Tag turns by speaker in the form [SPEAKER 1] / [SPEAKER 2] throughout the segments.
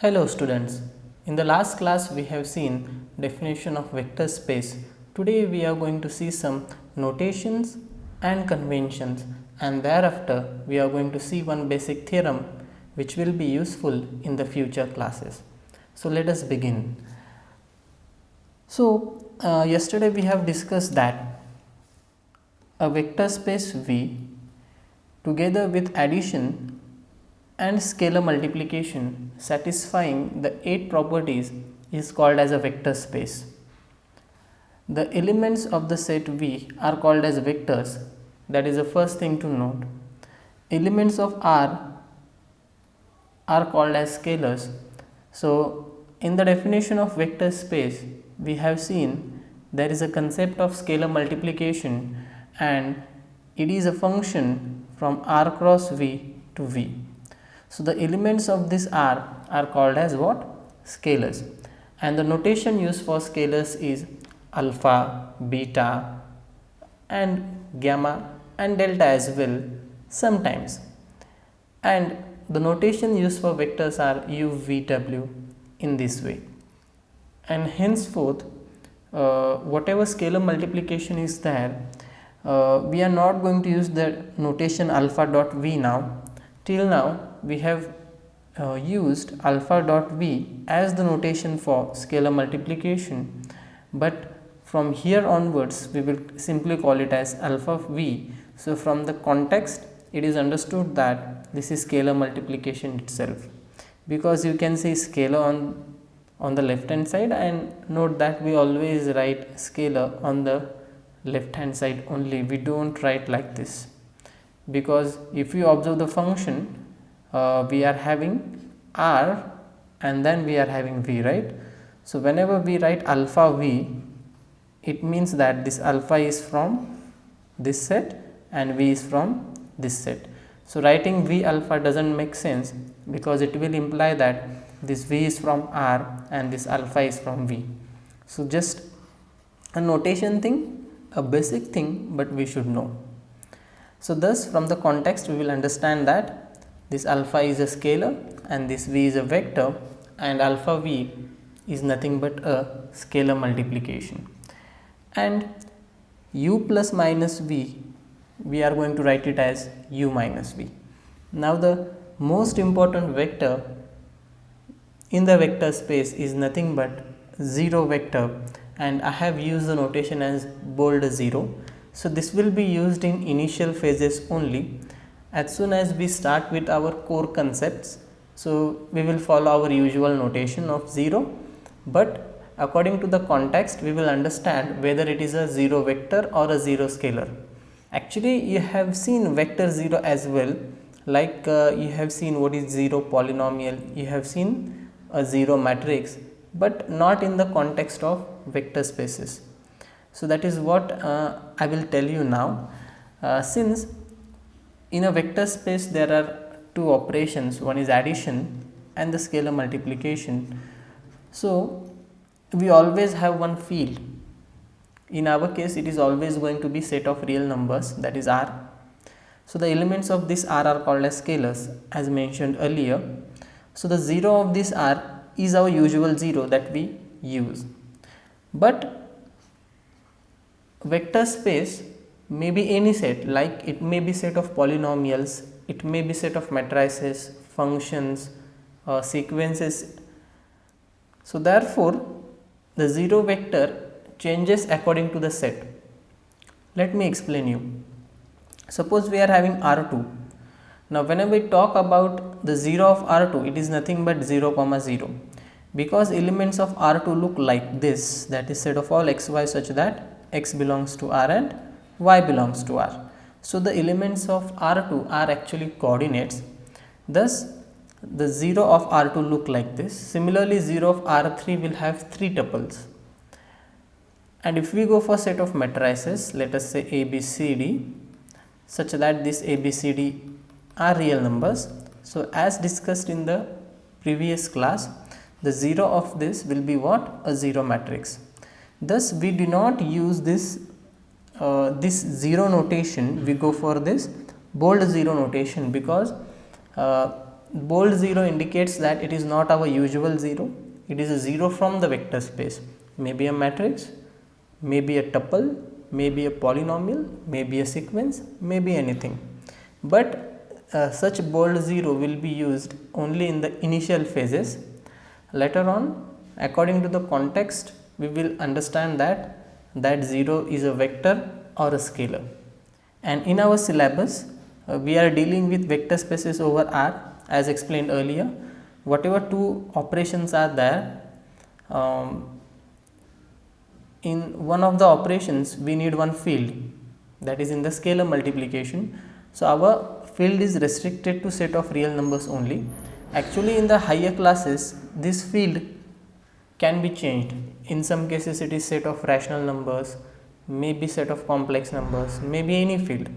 [SPEAKER 1] Hello students, in the last class we have seen definition of vector space. Today we are going to see some notations and conventions, and thereafter we are going to see one basic theorem which will be useful in the future classes. So let us begin. Yesterday we have discussed that a vector space V together with addition and scalar multiplication satisfying the 8 properties is called as a vector space. The elements of the set V are called as vectors, that is the first thing to note. Elements of R are called as scalars. So, in the definition of vector space, we have seen there is a concept of scalar multiplication and it is a function from R cross V to V. So, the elements of this R are called as what? Scalars, and the notation used for scalars is alpha, beta and gamma and delta as well sometimes, and the notation used for vectors are u, v, w in this way, and henceforth whatever scalar multiplication is there, we are not going to use the notation alpha dot v now. Till now we have used alpha dot v as the notation for scalar multiplication, but from here onwards we will simply call it as alpha v. So, from the context it is understood that this is scalar multiplication itself, because you can see scalar on the left hand side, and note that we always write scalar on the left hand side only, we do not write like this, because if you observe the function, we are having r and then we are having v, right. So, whenever we write alpha v, it means that this alpha is from this set and v is from this set. So, writing v alpha does not make sense, because it will imply that this v is from r and this alpha is from v. So, just a notation thing, a basic thing, but we should know. So, thus from the context we will understand that this alpha is a scalar and this v is a vector, and alpha v is nothing but a scalar multiplication, and u plus minus v, we are going to write it as u minus v. Now, the most important vector in the vector space is nothing but 0 vector, and I have used the notation as bold 0. So, this will be used in initial phases only. As soon as we start with our core concepts, so we will follow our usual notation of 0, but according to the context we will understand whether it is a 0 vector or a 0 scalar. Actually, you have seen vector 0 as well, like you have seen what is 0 polynomial, you have seen a 0 matrix, but not in the context of vector spaces. So, that is what I will tell you now. Since in a vector space there are two operations, one is addition and the scalar multiplication. So, we always have one field. In our case it is always going to be set of real numbers, that is R. So, the elements of this R are called as scalars as mentioned earlier. So, the 0 of this R is our usual 0 that we use, but vector space may be any set, like it may be set of polynomials, it may be set of matrices, functions, sequences. So, therefore, the 0 vector changes according to the set. Let me explain you. Suppose we are having R2. Now, whenever we talk about the 0 of R2, it is nothing but 0 comma 0, because elements of R2 look like this, that is set of all x y such that x belongs to R and y belongs to R. So, the elements of R2 are actually coordinates, thus the 0 of R2 look like this. Similarly, 0 of R3 will have 3 tuples, and if we go for set of matrices, let us say A, B, C, D, such that this A, B, C, D are real numbers. So, as discussed in the previous class, the 0 of this will be what? A 0 matrix. Thus, we do not use this 0 notation, we go for this bold 0 notation, because bold 0 indicates that it is not our usual 0, it is a 0 from the vector space, maybe a matrix, maybe a tuple, maybe a polynomial, maybe a sequence, maybe anything. But such bold 0 will be used only in the initial phases. Later on, according to the context, we will understand that 0 is a vector or a scalar. And in our syllabus, we are dealing with vector spaces over R as explained earlier. Whatever two operations are there, in one of the operations we need one field, that is in the scalar multiplication. So, our field is restricted to set of real numbers only. Actually, in the higher classes this field can be changed. In some cases it is set of rational numbers, maybe set of complex numbers, maybe any field,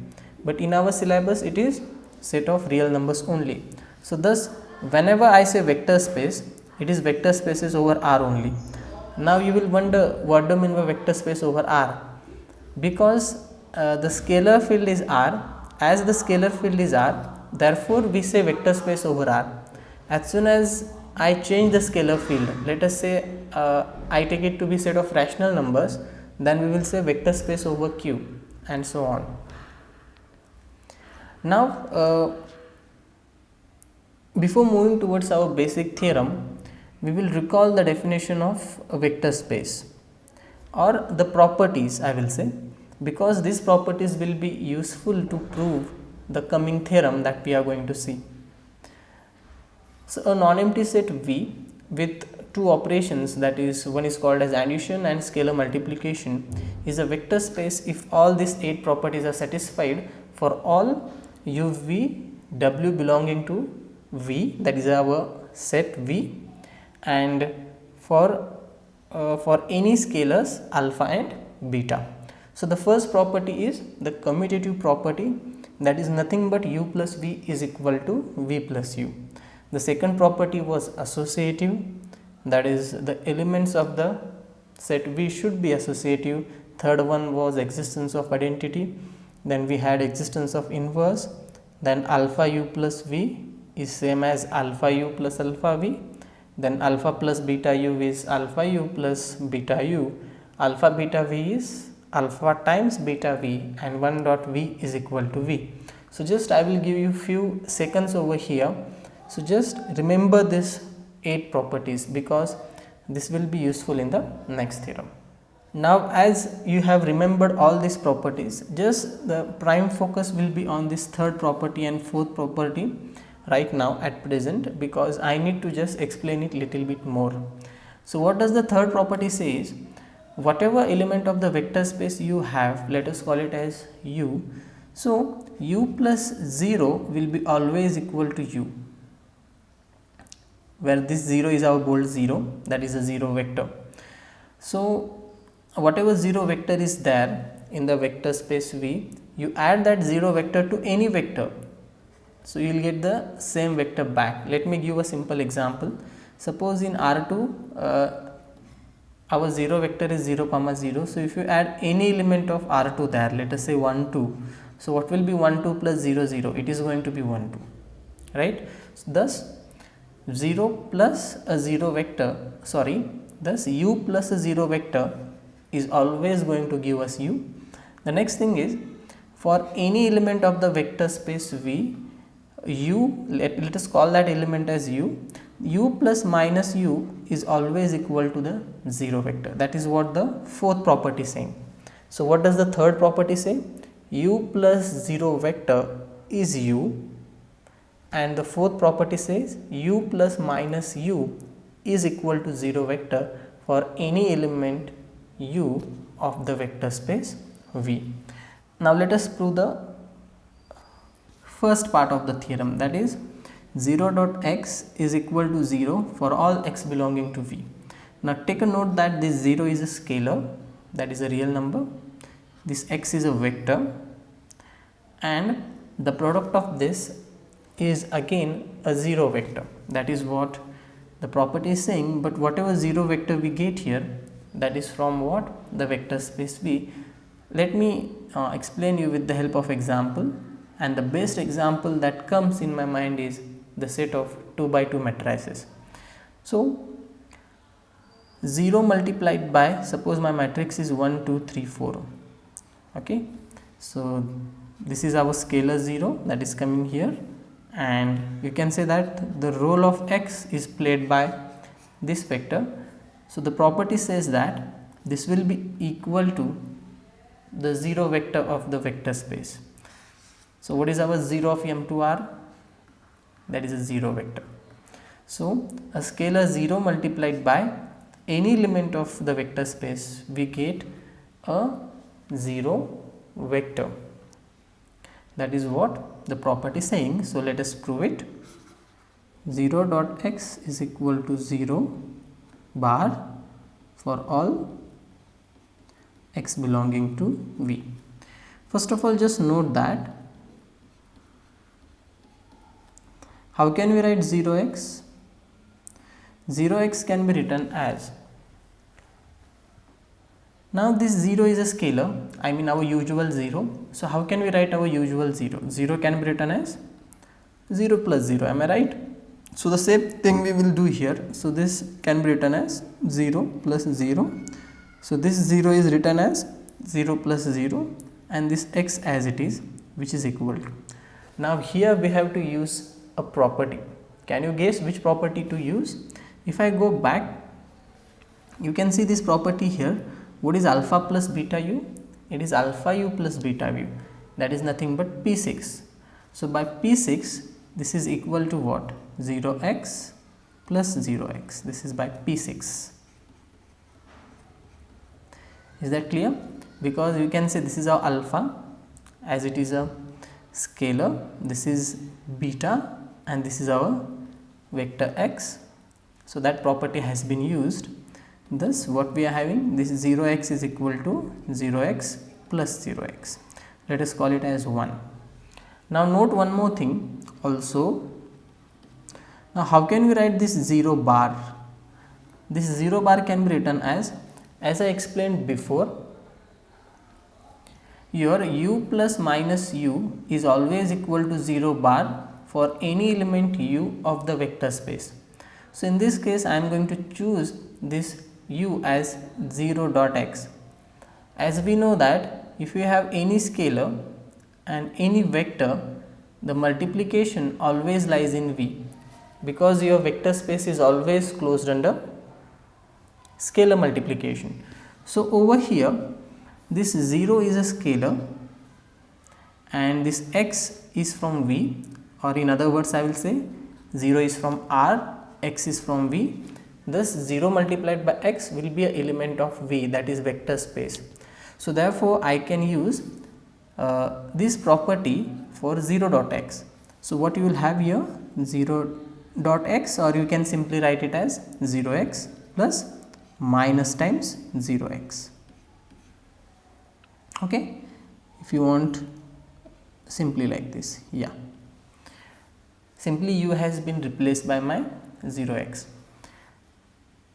[SPEAKER 1] but in our syllabus it is set of real numbers only. So, thus whenever I say vector space, it is vector spaces over R only. Now, you will wonder what do I mean by vector space over R, because the scalar field is R. As the scalar field is R, therefore we say vector space over R. As soon as I change the scalar field, let us say I take it to be set of rational numbers, then we will say vector space over Q and so on. Now, before moving towards our basic theorem, we will recall the definition of a vector space or the properties, I will say, because these properties will be useful to prove the coming theorem that we are going to see. So, a non-empty set V with two operations, that is one is called as addition and scalar multiplication, is a vector space if all these 8 properties are satisfied for all u v w belonging to V, that is our set V, and for any scalars alpha and beta. So, the first property is the commutative property, that is nothing but u plus v is equal to v plus u. The second property was associative, that is the elements of the set V should be associative. Third one was existence of identity, then we had existence of inverse, then alpha u plus v is same as alpha u plus alpha v, then alpha plus beta u is alpha u plus beta u, alpha beta v is alpha times beta v, and 1 dot v is equal to v. So, just I will give you few seconds over here. So, just remember this 8 properties because this will be useful in the next theorem. Now, as you have remembered all these properties, just the prime focus will be on this third property and fourth property right now at present, because I need to just explain it little bit more. So, what does the third property say is, whatever element of the vector space you have, let us call it as u. So, u plus 0 will be always equal to u, where this 0 is our bold 0, that is a 0 vector. So, whatever 0 vector is there in the vector space V, you add that 0 vector to any vector. So, you will get the same vector back. Let me give a simple example. Suppose in R2, our 0 vector is 0 comma 0. So, if you add any element of R2 there, let us say 1 2. So, what will be 1 2 plus 0 0? It is going to be 1 2, right. So, thus 0 plus a 0 vector, thus u plus a 0 vector is always going to give us u. The next thing is, for any element of the vector space V, u, let us call that element as u plus minus u is always equal to the 0 vector. That is what the fourth property is saying. So, what does the third property say? U plus 0 vector is u, and the fourth property says u plus minus u is equal to 0 vector for any element u of the vector space V. Now, let us prove the first part of the theorem, that is 0 dot x is equal to 0 for all x belonging to V. Now, take a note that this 0 is a scalar, that is a real number, this x is a vector, and the product of this is again a 0 vector. That is what the property is saying, but whatever 0 vector we get here, that is from what? The vector space V. Let me explain you with the help of example, and the best example that comes in my mind is the set of 2 by 2 matrices. So 0 multiplied by, suppose my matrix is 1 2 3 4, okay. So this is our scalar 0 that is coming here, and you can say that the role of x is played by this vector. So the property says that this will be equal to the 0 vector of the vector space. So what is our 0 of M2R? That is a 0 vector. So a scalar 0 multiplied by any element of the vector space, we get a 0 vector. That is what the property is saying. So let us prove it. 0 dot x is equal to 0 bar for all x belonging to V. First of all, just note that how can we write 0x? 0x can be written as, now this 0 is a scalar, I mean our usual 0. So how can we write our usual 0? 0 can be written as 0 plus 0, am I right? So the same thing we will do here. So this can be written as 0 plus 0. So this 0 is written as 0 plus 0 and this x as it is, which is equal to. Now here we have to use a property. Can you guess which property to use? If I go back, you can see this property here. What is alpha plus beta u? It is alpha u plus beta u. That is nothing but P6. So by P6, this is equal to what? 0x plus 0x. This is by P6. Is that clear? Because you can say this is our alpha, as it is a scalar, this is beta and this is our vector x. So that property has been used. Thus what we are having, this 0x is equal to 0x plus 0x. Let us call it as 1. Now note one more thing also. Now how can we write this 0 bar? This 0 bar can be written as I explained before, your u plus minus u is always equal to 0 bar for any element u of the vector space. So in this case I am going to choose this u as 0 dot x. As we know that if you have any scalar and any vector, the multiplication always lies in V, because your vector space is always closed under scalar multiplication. So over here this 0 is a scalar and this x is from V, or in other words I will say 0 is from R, x is from V. Thus 0 multiplied by x will be an element of V, that is vector space. So therefore I can use this property for 0 dot x. So what you will have here, 0 dot x, or you can simply write it as 0x plus minus times 0x. Okay, if you want simply like this, yeah, simply u has been replaced by my 0x,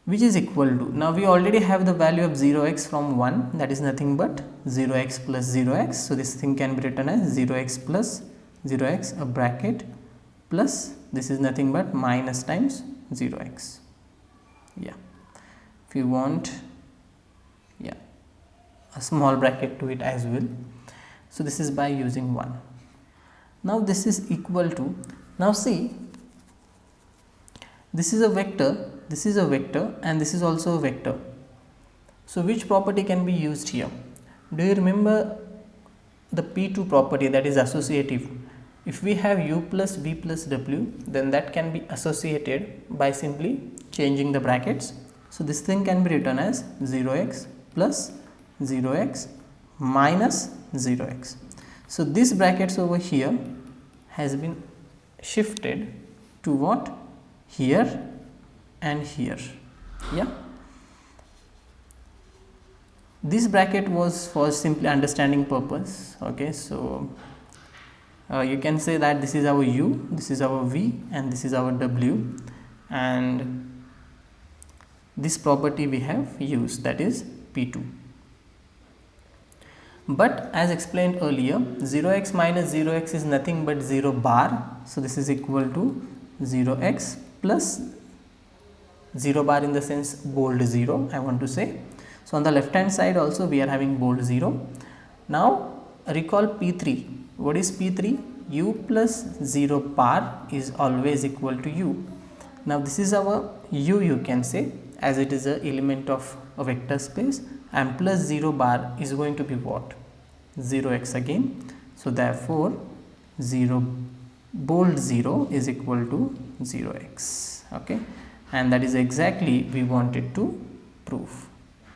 [SPEAKER 1] which is equal to, now we already have the value of 0x from 1, that is nothing but 0x plus 0x. So this thing can be written as 0x plus 0x, a bracket, plus this is nothing but minus times 0x. Yeah, if you want, yeah, a small bracket to it as well. So this is by using 1. Now this is equal to, now see, this is a vector, this is a vector and this is also a vector. So which property can be used here? Do you remember the P2 property, that is associative? If we have u plus v plus w, then that can be associated by simply changing the brackets. So this thing can be written as 0x plus 0x minus 0x. So this brackets over here has been shifted to what? Here and here. Yeah, this bracket was for simply understanding purpose. Okay, so you can say that this is our u, this is our v and this is our w, and this property we have used, that is P2. But as explained earlier, 0x minus 0x is nothing but 0 bar. So this is equal to 0x plus 0 bar in the sense bold 0 I want to say. So, on the left hand side also we are having bold 0. Now, recall P3. What is P3? U plus 0 bar is always equal to U. Now, this is our U, you can say, as it is a element of a vector space, and plus 0 bar is going to be what? 0x again. So, therefore, 0 bold 0 is equal to 0x, okay, and that is exactly we wanted to prove.